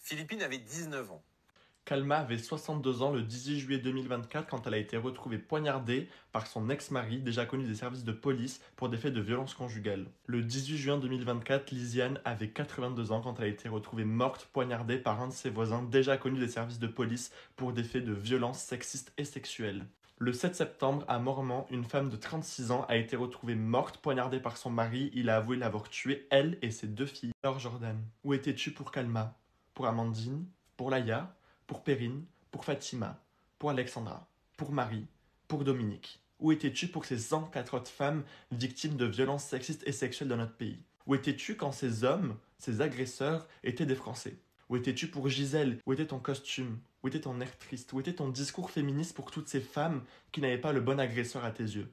Philippine avait 19 ans. Kalma avait 62 ans le 18 juillet 2024 quand elle a été retrouvée poignardée par son ex-mari, déjà connu des services de police, pour des faits de violence conjugale. Le 18 juin 2024, Lisiane avait 82 ans quand elle a été retrouvée morte poignardée par un de ses voisins, déjà connu des services de police, pour des faits de violence sexiste et sexuelle. Le 7 septembre, à Mormant, une femme de 36 ans a été retrouvée morte, poignardée par son mari. Il a avoué l'avoir tuée, elle et ses deux filles. Alors Jordan, où étais-tu pour Kalma? Pour Amandine? Pour Laïa? Pour Perrine? Pour Fatima? Pour Alexandra? Pour Marie? Pour Dominique? Où étais-tu pour ces 104 autres femmes victimes de violences sexistes et sexuelles dans notre pays? Où étais-tu quand ces hommes, ces agresseurs, étaient des Français? Où étais-tu pour Gisèle? Où était ton costume? Où était ton air triste? Où était ton discours féministe pour toutes ces femmes qui n'avaient pas le bon agresseur à tes yeux?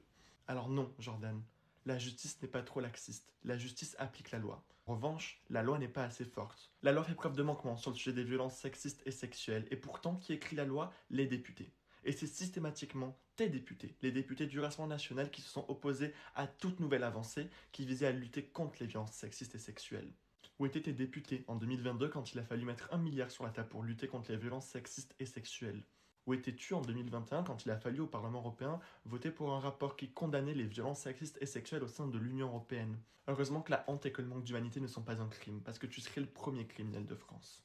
Alors non, Jordan, la justice n'est pas trop laxiste. La justice applique la loi. En revanche, la loi n'est pas assez forte. La loi fait preuve de manquement sur le sujet des violences sexistes et sexuelles, et pourtant, qui écrit la loi? Les députés. Et c'est systématiquement tes députés, les députés du Rassemblement national, qui se sont opposés à toute nouvelle avancée qui visait à lutter contre les violences sexistes et sexuelles. Où étaient tes députés en 2022 quand il a fallu mettre 1 milliard sur la table pour lutter contre les violences sexistes et sexuelles? Où étais-tu en 2021 quand il a fallu au Parlement européen voter pour un rapport qui condamnait les violences sexistes et sexuelles au sein de l'Union européenne? Heureusement que la honte et que le manque d'humanité ne sont pas un crime, parce que tu serais le premier criminel de France.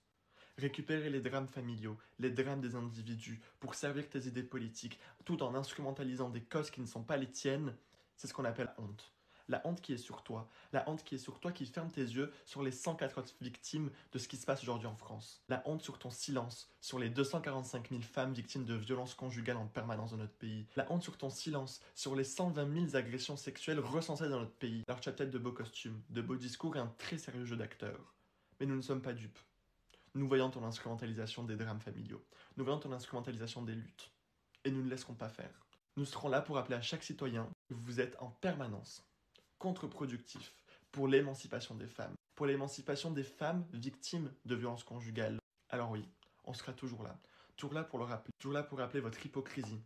Récupérer les drames familiaux, les drames des individus, pour servir tes idées politiques, tout en instrumentalisant des causes qui ne sont pas les tiennes, c'est ce qu'on appelle la honte. La honte qui est sur toi. La honte qui est sur toi, qui ferme tes yeux sur les 104 autres victimes de ce qui se passe aujourd'hui en France. La honte sur ton silence, sur les 245 000 femmes victimes de violences conjugales en permanence dans notre pays. La honte sur ton silence, sur les 120 000 agressions sexuelles recensées dans notre pays. Alors tu as peut-être de beaux costumes, de beaux discours et un très sérieux jeu d'acteurs. Mais nous ne sommes pas dupes. Nous voyons ton instrumentalisation des drames familiaux. Nous voyons ton instrumentalisation des luttes. Et nous ne laisserons pas faire. Nous serons là pour rappeler à chaque citoyen que vous êtes en permanence contre-productif pour l'émancipation des femmes. Pour l'émancipation des femmes victimes de violences conjugales. Alors oui, on sera toujours là. Toujours là pour le rappeler. Toujours là pour rappeler votre hypocrisie,